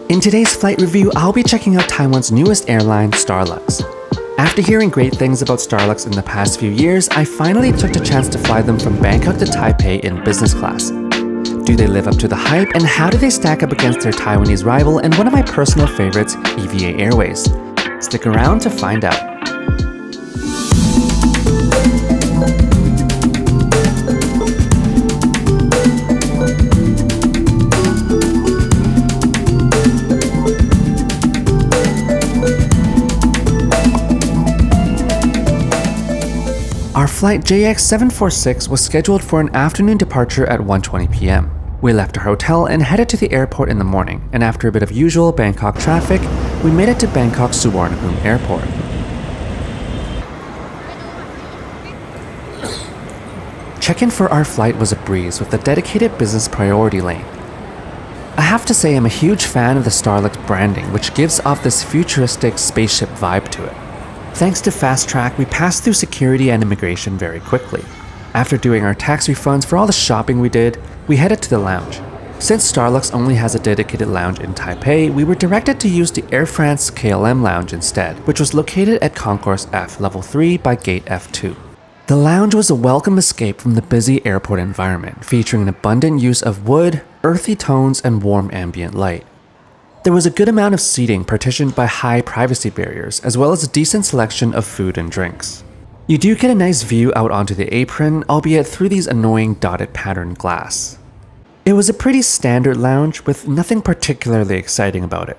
In today's flight review, I'll be checking out Taiwan's newest airline, Starlux. After hearing great things about Starlux in the past few years, I finally took the chance to fly them from Bangkok to Taipei in business class. Do they live up to the hype, and how do they stack up against their Taiwanese rival and one of my personal favorites, EVA Airways? Stick around to find out. Our flight JX746 was scheduled for an afternoon departure at 1:20 p.m. We left our hotel and headed to the airport in the morning, and after a bit of usual Bangkok traffic, we made it to Bangkok Suvarnabhumi Airport. Check-in for our flight was a breeze with a dedicated business priority lane. I have to say I'm a huge fan of the Starlux branding, which gives off this futuristic spaceship vibe to it. Thanks to Fast Track, we passed through security and immigration very quickly. After doing our tax refunds for all the shopping we did, we headed to the lounge. Since Starlux only has a dedicated lounge in Taipei, we were directed to use the Air France KLM lounge instead, which was located at Concourse F, Level 3 by Gate F2. The lounge was a welcome escape from the busy airport environment, featuring an abundant use of wood, earthy tones, and warm ambient light. There was a good amount of seating partitioned by high privacy barriers, as well as a decent selection of food and drinks. You do get a nice view out onto the apron, albeit through these annoying dotted pattern glass. It was a pretty standard lounge with nothing particularly exciting about it.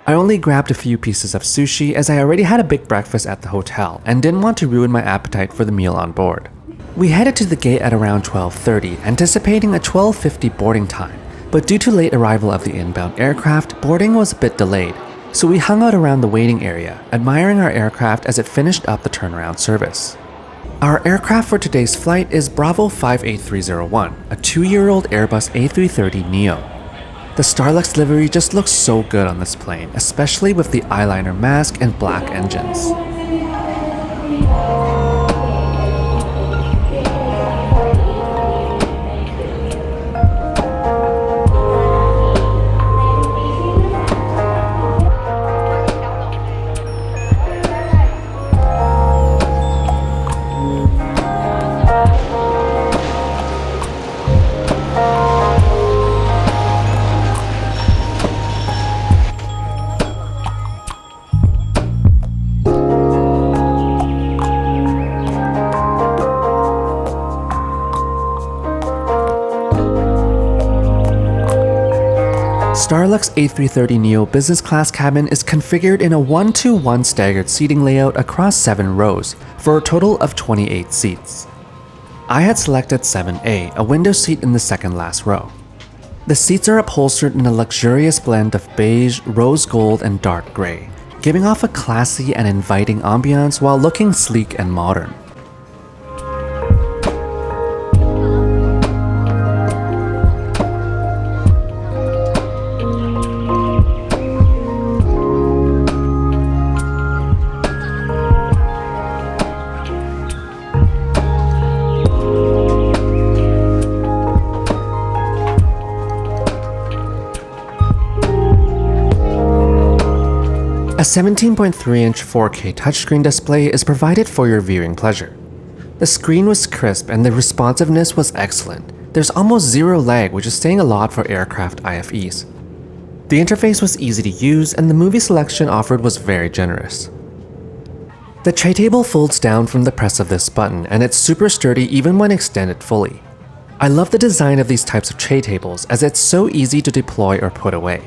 I only grabbed a few pieces of sushi as I already had a big breakfast at the hotel and didn't want to ruin my appetite for the meal on board. We headed to the gate at around 12:30, anticipating a 12:50 boarding time. But due to late arrival of the inbound aircraft, boarding was a bit delayed, so we hung out around the waiting area, admiring our aircraft as it finished up the turnaround service. Our aircraft for today's flight is Bravo 58301, a 2-year-old Airbus A330neo. The Starlux livery just looks so good on this plane, especially with the eyeliner mask and black engines. Starlux A330neo business class cabin is configured in a 1-to-1 staggered seating layout across 7 rows, for a total of 28 seats. I had selected 7A, a window seat in the second last row. The seats are upholstered in a luxurious blend of beige, rose gold, and dark gray, giving off a classy and inviting ambiance while looking sleek and modern. A 17.3-inch 4K touchscreen display is provided for your viewing pleasure. The screen was crisp and the responsiveness was excellent. There's almost zero lag, which is saying a lot for aircraft IFEs. The interface was easy to use and the movie selection offered was very generous. The tray table folds down from the press of this button, and it's super sturdy even when extended fully. I love the design of these types of tray tables as it's so easy to deploy or put away.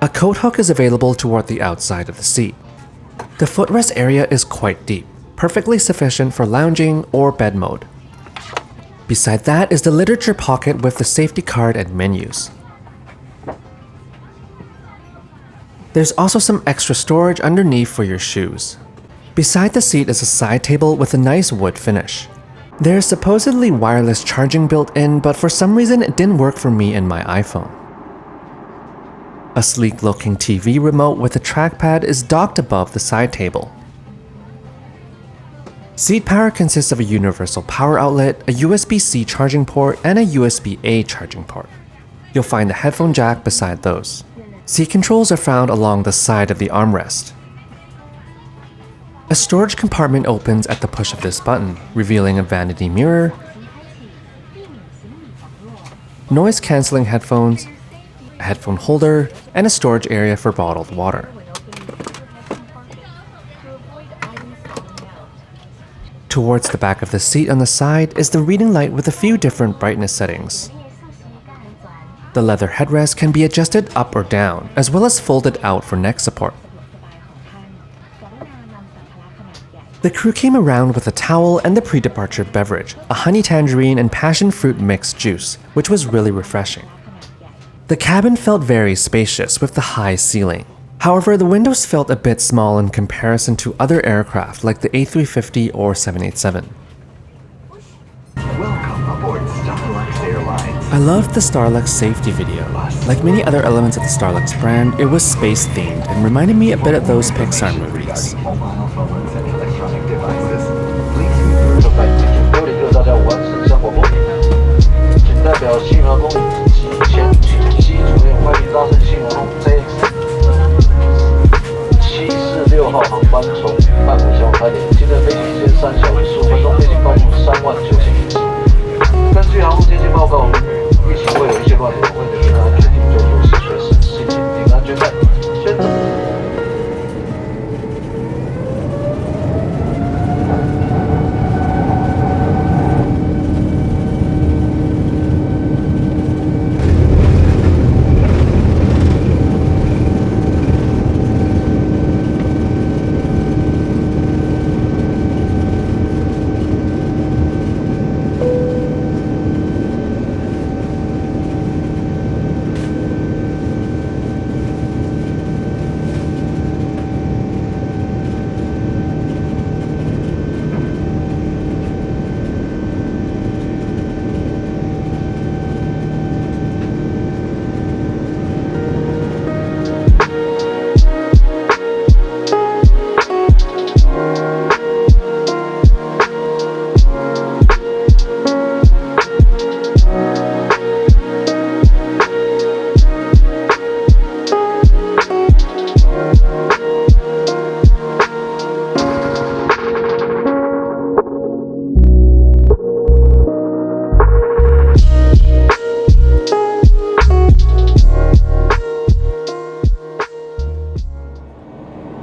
A coat hook is available toward the outside of the seat. The footrest area is quite deep, perfectly sufficient for lounging or bed mode. Beside that is the literature pocket with the safety card and menus. There's also some extra storage underneath for your shoes. Beside the seat is a side table with a nice wood finish. There's supposedly wireless charging built in, but for some reason it didn't work for me and my iPhone. A sleek-looking TV remote with a trackpad is docked above the side table. Seat power consists of a universal power outlet, a USB-C charging port, and a USB-A charging port. You'll find the headphone jack beside those. Seat controls are found along the side of the armrest. A storage compartment opens at the push of this button, revealing a vanity mirror, noise-canceling headphones, a headphone holder, and a storage area for bottled water. Towards the back of the seat on the side is the reading light with a few different brightness settings. The leather headrest can be adjusted up or down, as well as folded out for neck support. The crew came around with a towel and the pre-departure beverage, a honey tangerine and passion fruit mixed juice, which was really refreshing. The cabin felt very spacious with the high ceiling. However, the windows felt a bit small in comparison to other aircraft like the A350 or 787. Welcome aboard Starlux Airlines. I loved the Starlux safety video. Like many other elements of the Starlux brand, it was space themed and reminded me a bit of those Pixar movies. Mobile phones and electronic devices. Please refer to my 有领着大家完成生活风景，请代表西苗公里及前请西主任欢迎搭乘西苗公 746号航班从曼谷前往台北，今日飞行时间3小时15分钟，飞行高度39000米。根据航空天气报告，疫情会有一些乱流，为了您的安全，请做出随时系紧您安全带。宣导。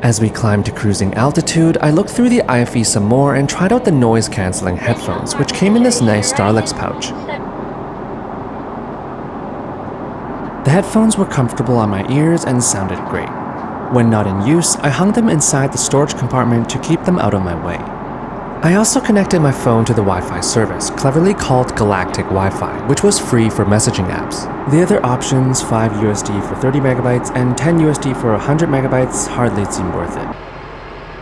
As we climbed to cruising altitude, I looked through the IFE some more and tried out the noise-canceling headphones, which came in this nice Starlux pouch. The headphones were comfortable on my ears and sounded great. When not in use, I hung them inside the storage compartment to keep them out of my way. I also connected my phone to the Wi-Fi service, cleverly called Galactic Wi-Fi, which was free for messaging apps. The other options, 5 USD for 30 megabytes and 10 USD for 100 megabytes, hardly seemed worth it.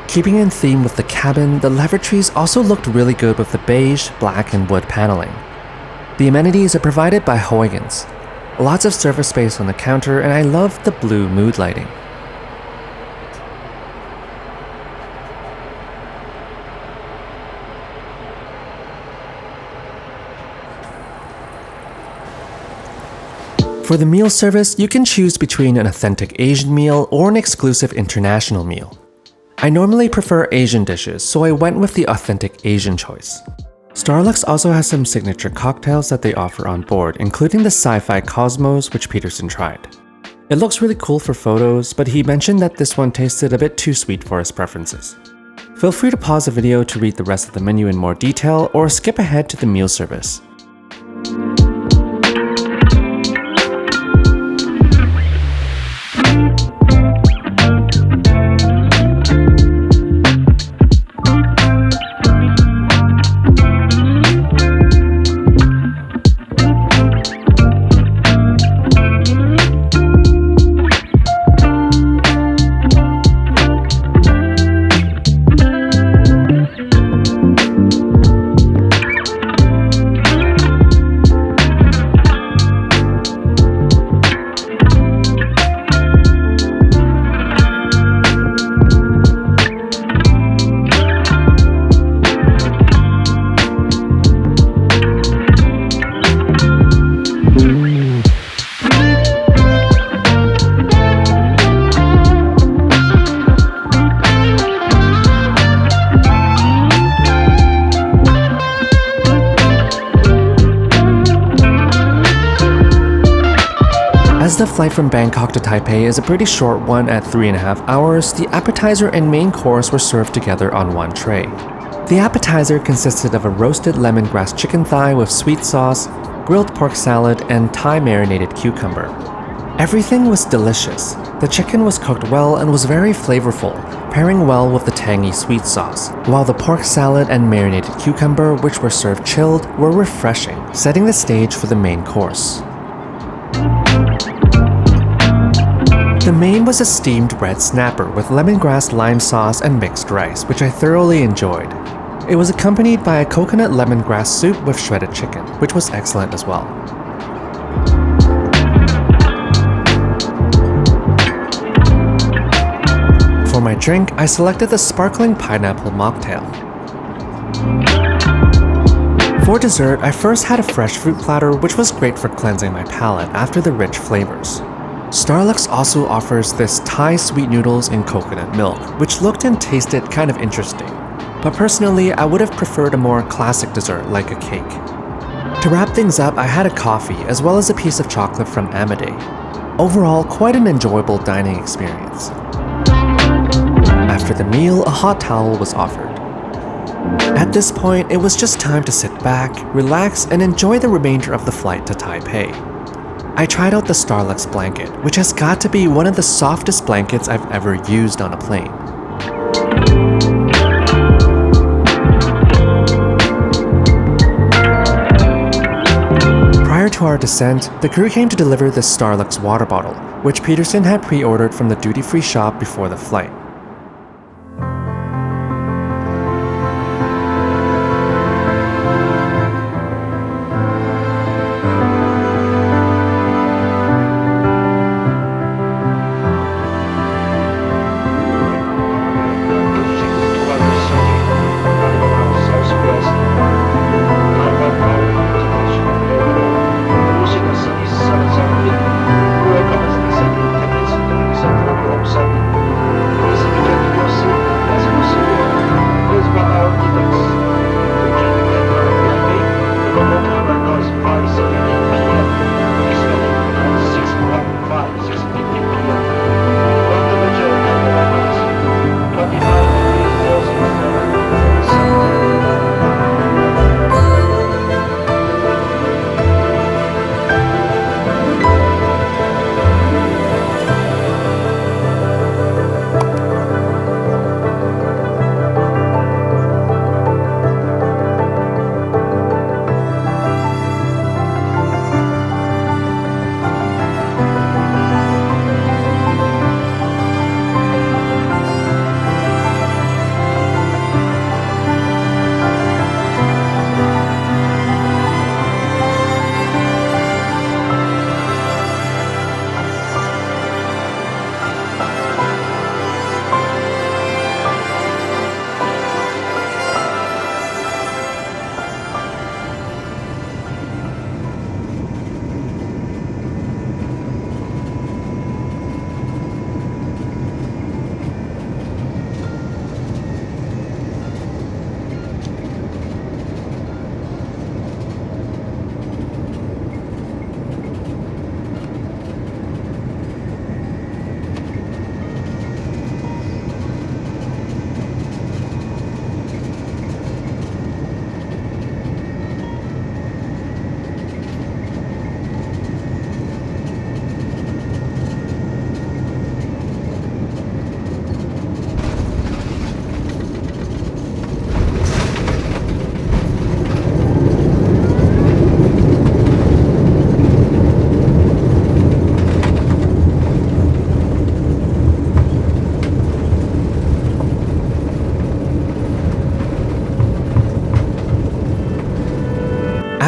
Keeping in theme with the cabin, the lavatories also looked really good with the beige, black, and wood paneling. The amenities are provided by Huygens. Lots of surface space on the counter, and I loved the blue mood lighting. For the meal service, you can choose between an authentic Asian meal or an exclusive international meal. I normally prefer Asian dishes, so I went with the authentic Asian choice. Starlux also has some signature cocktails that they offer on board, including the Sci-Fi Cosmos, which Peterson tried. It looks really cool for photos, but he mentioned that this one tasted a bit too sweet for his preferences. Feel free to pause the video to read the rest of the menu in more detail, or skip ahead to the meal service. the flight from Bangkok to Taipei is a pretty short one at 3.5 hours, the appetizer and main course were served together on one tray. The appetizer consisted of a roasted lemongrass chicken thigh with sweet sauce, grilled pork salad, and Thai marinated cucumber. Everything was delicious. The chicken was cooked well and was very flavorful, pairing well with the tangy sweet sauce, while the pork salad and marinated cucumber, which were served chilled, were refreshing, setting the stage for the main course. The main was a steamed red snapper with lemongrass lime sauce and mixed rice, which I thoroughly enjoyed. It was accompanied by a coconut lemongrass soup with shredded chicken, which was excellent as well. For my drink, I selected the sparkling pineapple mocktail. For dessert, I first had a fresh fruit platter, which was great for cleansing my palate after the rich flavors. Starlux also offers this Thai sweet noodles in coconut milk, which looked and tasted kind of interesting. But personally, I would have preferred a more classic dessert like a cake. To wrap things up, I had a coffee as well as a piece of chocolate from Amadei. Overall, quite an enjoyable dining experience. After the meal, a hot towel was offered. At this point, it was just time to sit back, relax, and enjoy the remainder of the flight to Taipei. I tried out the Starlux blanket, which has got to be one of the softest blankets I've ever used on a plane. Prior to our descent, the crew came to deliver the Starlux water bottle, which Peterson had pre-ordered from the duty-free shop before the flight.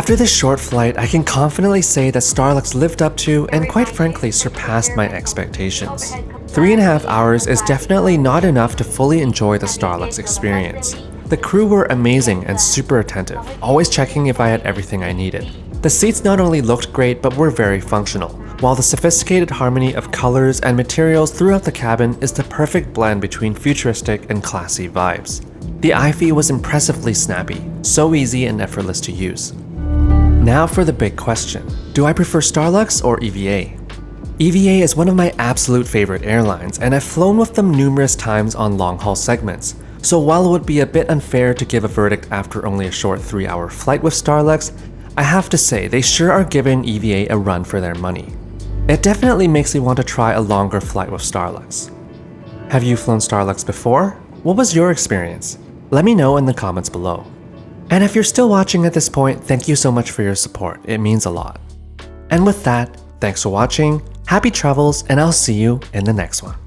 After this short flight, I can confidently say that Starlux lived up to and quite frankly surpassed my expectations. 3.5 hours is definitely not enough to fully enjoy the Starlux experience. The crew were amazing and super attentive, always checking if I had everything I needed. The seats not only looked great but were very functional, while the sophisticated harmony of colors and materials throughout the cabin is the perfect blend between futuristic and classy vibes. The iFi was impressively snappy, so easy and effortless to use. Now for the big question. Do I prefer Starlux or EVA? EVA is one of my absolute favorite airlines, and I've flown with them numerous times on long-haul segments. So while it would be a bit unfair to give a verdict after only a short 3-hour flight with Starlux, I have to say they sure are giving EVA a run for their money. It definitely makes me want to try a longer flight with Starlux. Have you flown Starlux before? What was your experience? Let me know in the comments below. And if you're still watching at this point, thank you so much for your support, it means a lot. And with that, thanks for watching, happy travels, and I'll see you in the next one.